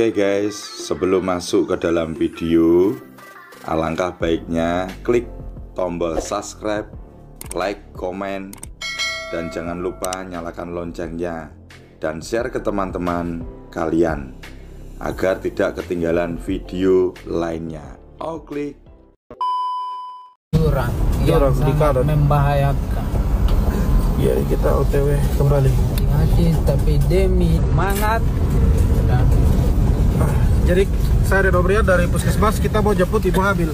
Oke guys, sebelum masuk ke dalam video, alangkah baiknya klik tombol subscribe, like, komen, dan jangan lupa nyalakan loncengnya dan share ke teman-teman kalian agar tidak ketinggalan video lainnya. Oh, klik. Jurang yang sangat membahayakan. Ya, kita OTW kembali. Hati tapi demi semangat. Jadi saya dan Obrian dari Puskesmas, kita mau jemput Ibu Habil.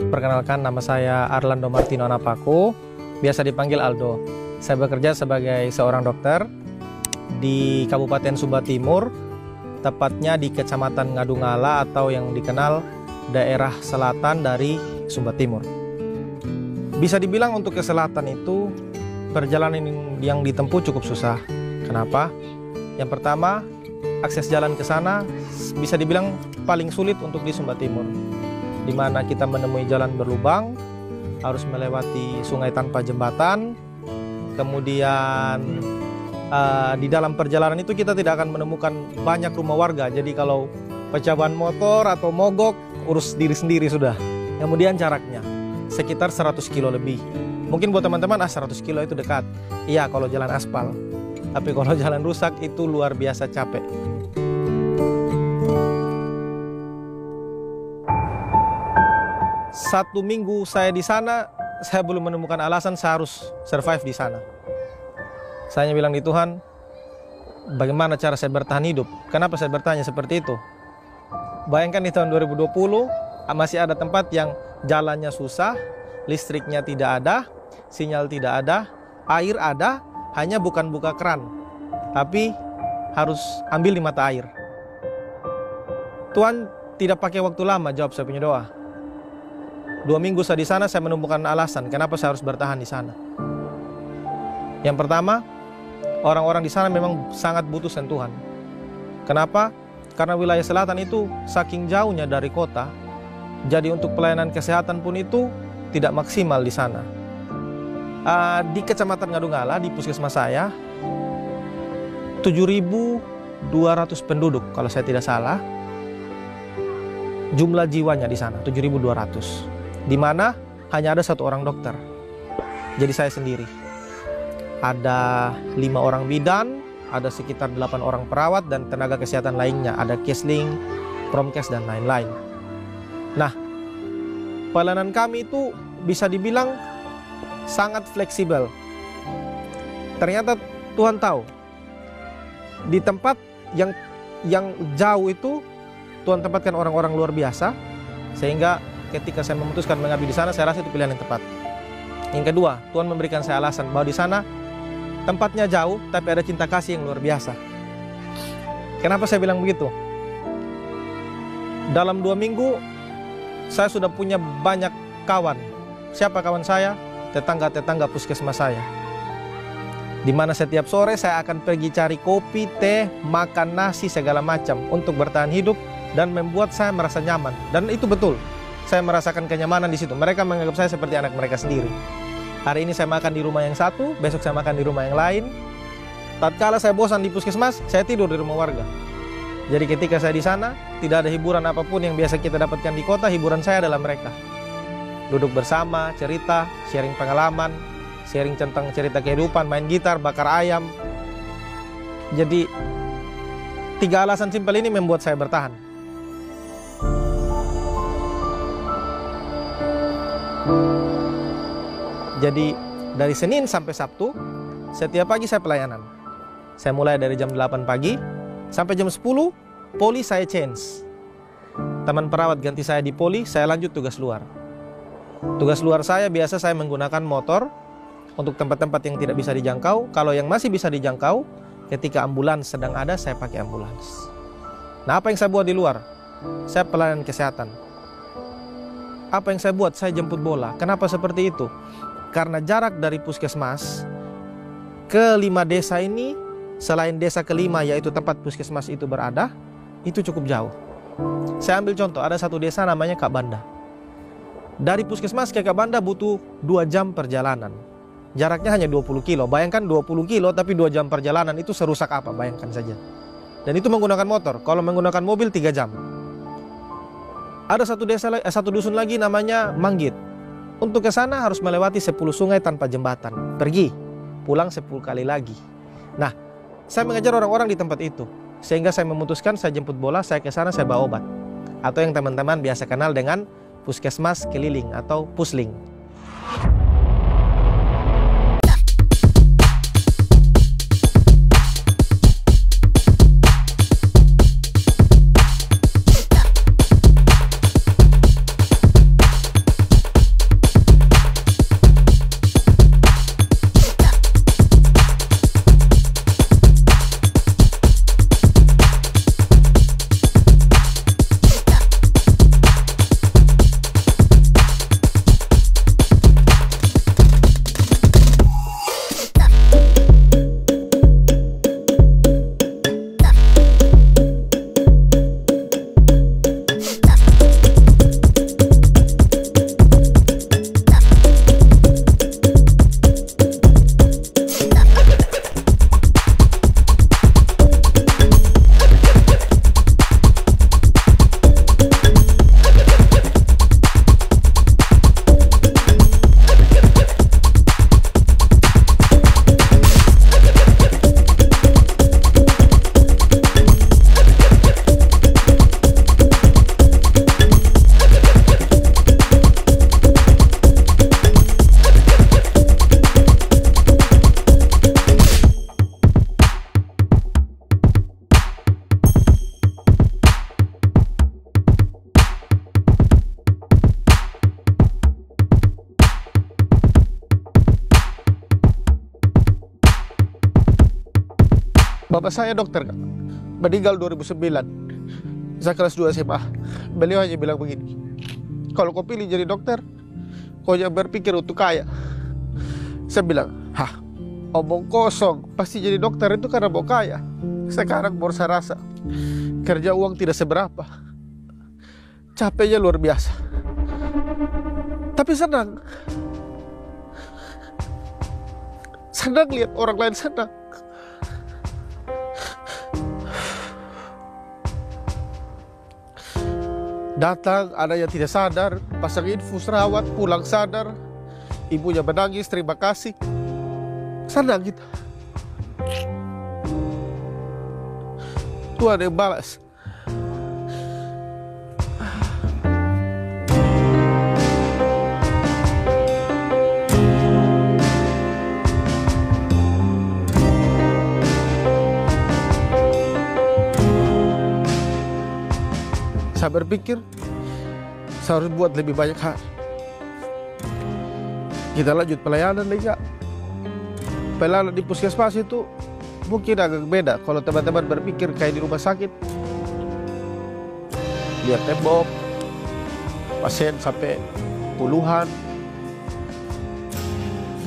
Perkenalkan, nama saya Arlando Martino Napako, biasa dipanggil Aldo. Saya bekerja sebagai seorang dokter di Kabupaten Sumba Timur, tepatnya di Kecamatan Ngadungala atau yang dikenal daerah selatan dari Sumba Timur. Bisa dibilang untuk ke selatan itu perjalanan yang ditempuh cukup susah. Kenapa? Yang pertama, akses jalan ke sana bisa dibilang paling sulit untuk di Sumba Timur, di mana kita menemui jalan berlubang, harus melewati sungai tanpa jembatan. Kemudian di dalam perjalanan itu kita tidak akan menemukan banyak rumah warga. Jadi kalau pecah ban motor atau mogok, urus diri sendiri sudah. Kemudian jaraknya sekitar 100 kilo lebih. Mungkin buat teman-teman 100 kilo itu dekat. Iya kalau jalan aspal. Tapi kalau jalan rusak itu luar biasa capek. Satu minggu saya di sana, saya belum menemukan alasan saya harus survive di sana. Saya bilang di Tuhan, bagaimana cara saya bertahan hidup? Kenapa saya bertanya seperti itu? Bayangkan di tahun 2020 masih ada tempat yang jalannya susah, listriknya tidak ada, sinyal tidak ada, air ada, hanya bukan buka keran, tapi harus ambil di mata air. Tuhan tidak pakai waktu lama jawab saya punya doa. 2 minggu saya di sana, saya menemukan alasan kenapa saya harus bertahan di sana. Yang pertama, orang-orang di sana memang sangat butuh sentuhan. Kenapa? Karena wilayah selatan itu saking jauhnya dari kota, jadi untuk pelayanan kesehatan pun itu tidak maksimal di sana. Di Kecamatan Ngadungala, di puskesmas saya, 7.200 penduduk kalau saya tidak salah. Jumlah jiwanya di sana 7.200, di mana hanya ada 1 orang dokter. Jadi saya sendiri. Ada 5 orang bidan, ada sekitar 8 orang perawat dan tenaga kesehatan lainnya. Ada kesling, promkes dan lain-lain. Nah, pelayanan kami itu bisa dibilang sangat fleksibel. Ternyata Tuhan tahu, di tempat yang jauh itu Tuhan tempatkan orang-orang luar biasa, sehingga ketika saya memutuskan mengabdi di sana, saya rasa itu pilihan yang tepat. Yang kedua, Tuhan memberikan saya alasan bahwa di sana tempatnya jauh, tapi ada cinta kasih yang luar biasa. Kenapa saya bilang begitu? Dalam 2 minggu, saya sudah punya banyak kawan. Siapa kawan saya? Tetangga-tetangga puskesmas saya. Di mana setiap sore saya akan pergi cari kopi, teh, makan nasi, segala macam untuk bertahan hidup dan membuat saya merasa nyaman. Dan itu betul. Saya merasakan kenyamanan di situ. Mereka menganggap saya seperti anak mereka sendiri. Hari ini saya makan di rumah yang satu, besok saya makan di rumah yang lain. Tatkala saya bosan di puskesmas, saya tidur di rumah warga. Jadi ketika saya di sana, tidak ada hiburan apapun yang biasa kita dapatkan di kota, hiburan saya adalah mereka. Duduk bersama, cerita, sharing pengalaman, sharing tentang cerita kehidupan, main gitar, bakar ayam. Jadi 3 alasan simpel ini membuat saya bertahan. Jadi dari Senin sampai Sabtu, setiap pagi saya pelayanan. Saya mulai dari jam 8 pagi sampai jam 10, poli saya change. Teman perawat ganti saya di poli, saya lanjut tugas luar. Tugas luar saya biasa saya menggunakan motor untuk tempat-tempat yang tidak bisa dijangkau. Kalau yang masih bisa dijangkau, ketika ambulans sedang ada, saya pakai ambulans. Nah, apa yang saya buat di luar? Saya pelayanan kesehatan. Apa yang saya buat? Saya jemput bola. Kenapa seperti itu? Karena jarak dari puskesmas ke 5 desa ini, selain desa kelima yaitu tempat puskesmas itu berada, itu cukup jauh. Saya ambil contoh, ada satu desa namanya Kak Banda. Dari puskesmas ke Kak Banda butuh 2 jam perjalanan. Jaraknya hanya 20 kilo. Bayangkan 20 kilo tapi 2 jam perjalanan, itu serusak apa? Bayangkan saja. Dan itu menggunakan motor. Kalau menggunakan mobil 3 jam. Ada satu dusun lagi namanya Manggit. Untuk ke sana harus melewati 10 sungai tanpa jembatan. Pergi, pulang 10 kali lagi. Nah, saya mengajar orang-orang di tempat itu. Sehingga saya memutuskan saya jemput bola, saya ke sana, saya bawa obat. Atau yang teman-teman biasa kenal dengan puskesmas keliling atau pusling. Bapak saya dokter, Kak. Meninggal 2009. Saya kelas 2 SMA. Beliau hanya bilang begini, kalau kau pilih jadi dokter, kau jangan berpikir untuk kaya. Saya bilang, omong kosong. Pasti jadi dokter itu karena mau kaya. Sekarang baru saya rasa kerja uang tidak seberapa, capeknya luar biasa. Tapi senang lihat orang lain senang. Datang, ada yang tidak sadar, pasang infus, rawat, pulang sadar, ibunya menangis, terima kasih. Senang gitu. Tuhan yang balas. Saya berpikir saya harus buat lebih banyak hal. Kita lanjut pelayanan lagi. Pelayanan di puskesmas itu mungkin agak beda. Kalau teman-teman berpikir kayak di rumah sakit, lihat tembok, pasien sampai puluhan,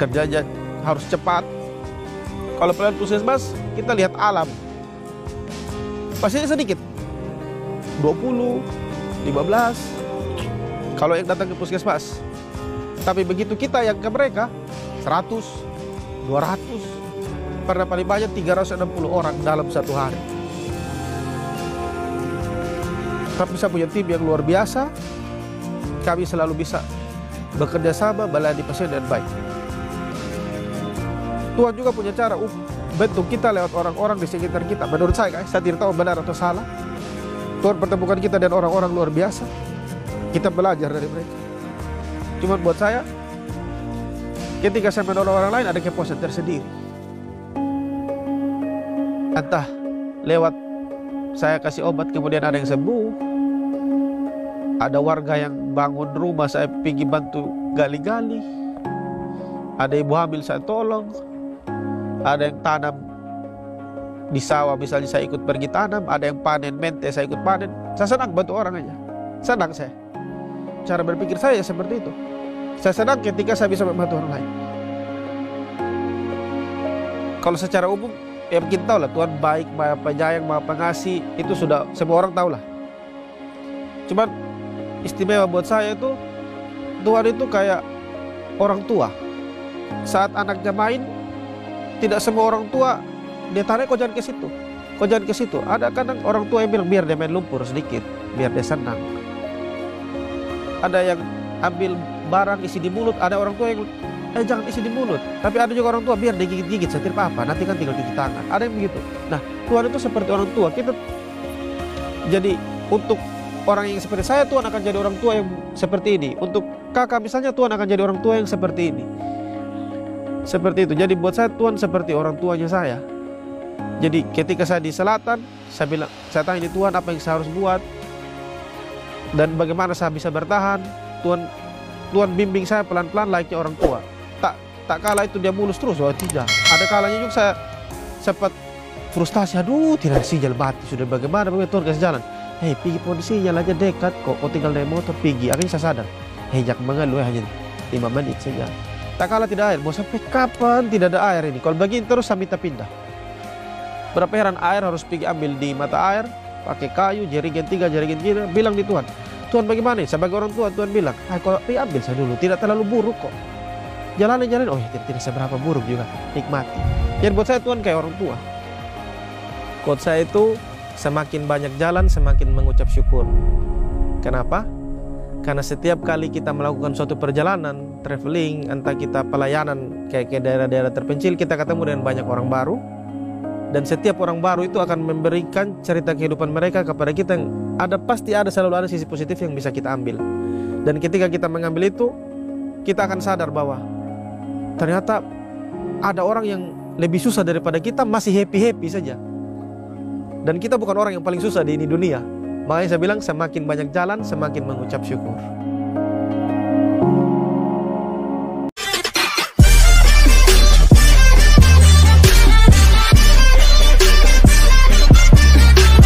kerjanya harus cepat. Kalau pelayanan puskesmas, kita lihat alam, pasiennya sedikit, 20, 15 kalau yang datang ke puskesmas. Tapi begitu kita yang ke mereka 100, 200, pernah paling banyak 360 orang dalam satu hari. Kami bisa punya tim yang luar biasa. Kami selalu bisa bekerja sama, melayani pasien dengan baik. Tuhan juga punya cara bentuk kita lewat orang-orang di sekitar kita. Menurut saya tidak tahu benar atau salah, Tuhan pertemukan kita dengan orang-orang luar biasa. Kita belajar dari mereka. Cuma buat saya, ketika saya menolong orang lain ada kepuasan tersendiri. Entah lewat saya kasih obat kemudian ada yang sembuh, ada warga yang bangun rumah saya pergi bantu gali-gali, ada ibu hamil saya tolong, ada yang tanam di sawah misalnya saya ikut pergi tanam, ada yang panen mente saya ikut panen. Saya senang bantu orang aja, senang saya. Cara berpikir saya seperti itu. Saya senang ketika saya bisa membantu orang lain. Kalau secara umum ya mungkin tahu lah, Tuhan baik, Maha Penyayang, Maha Pengasih, itu sudah semua orang tahu lah. Cuman istimewa buat saya itu, Tuhan itu kayak orang tua. saat anaknya main, tidak semua orang tua dia tarik, kau jangan ke situ, kau jangan ke situ. Ada kadang orang tua yang bilang biar dia main lumpur sedikit, biar dia senang. Ada yang ambil barang isi di mulut, ada orang tua yang jangan isi di mulut. Tapi ada juga orang tua biar dia gigit-gigit saja, tidak apa-apa, nanti kan tinggal cuci tangan. Ada yang begitu. Nah, Tuhan itu seperti orang tua. Kita jadi untuk orang yang seperti saya, Tuhan akan jadi orang tua yang seperti ini. Untuk kakak misalnya, Tuhan akan jadi orang tua yang seperti ini. Seperti itu. Jadi buat saya, Tuhan seperti orang tuanya saya. Jadi ketika saya di selatan, saya bilang, saya tanya di Tuhan apa yang saya harus buat dan bagaimana saya bisa bertahan. Tuhan bimbing saya pelan-pelan layaknya orang tua. Tak kala itu dia mulus terus, oh tidak. Ada kalanya juga saya sempat frustasi, aduh tidak sinyal mati, sudah bagaimana Tuhan kasih jalan. Hei, pergi posisinya aja dekat kok, kau tinggal naik motor pergi. Akhirnya saya sadar, hei jangan mengeluh, hanya 5 menit saja. Tak kala tidak air, mau sampai kapan tidak ada air ini? Kalau begini terus saya minta pindah. Berapa heran air harus pergi ambil di mata air, pakai kayu, jerigen 3, jerigen 4, bilang di Tuhan. Tuhan bagaimana? Sebagai orang tua, Tuhan bilang, kau pergi ambil saya dulu, tidak terlalu buruk kok. Jalan-jalan, oh ya tidak seberapa buruk juga, nikmati. Jadi buat saya Tuhan kayak orang tua. Quote saya itu, semakin banyak jalan, semakin mengucap syukur. Kenapa? Karena setiap kali kita melakukan suatu perjalanan, traveling, entah kita pelayanan kayak ke daerah-daerah terpencil, kita ketemu dengan banyak orang baru. Dan setiap orang baru itu akan memberikan cerita kehidupan mereka kepada kita yang selalu ada sisi positif yang bisa kita ambil. Dan ketika kita mengambil itu, kita akan sadar bahwa ternyata ada orang yang lebih susah daripada kita masih happy-happy saja. Dan kita bukan orang yang paling susah di ini dunia. Makanya saya bilang semakin banyak jalan, semakin mengucap syukur.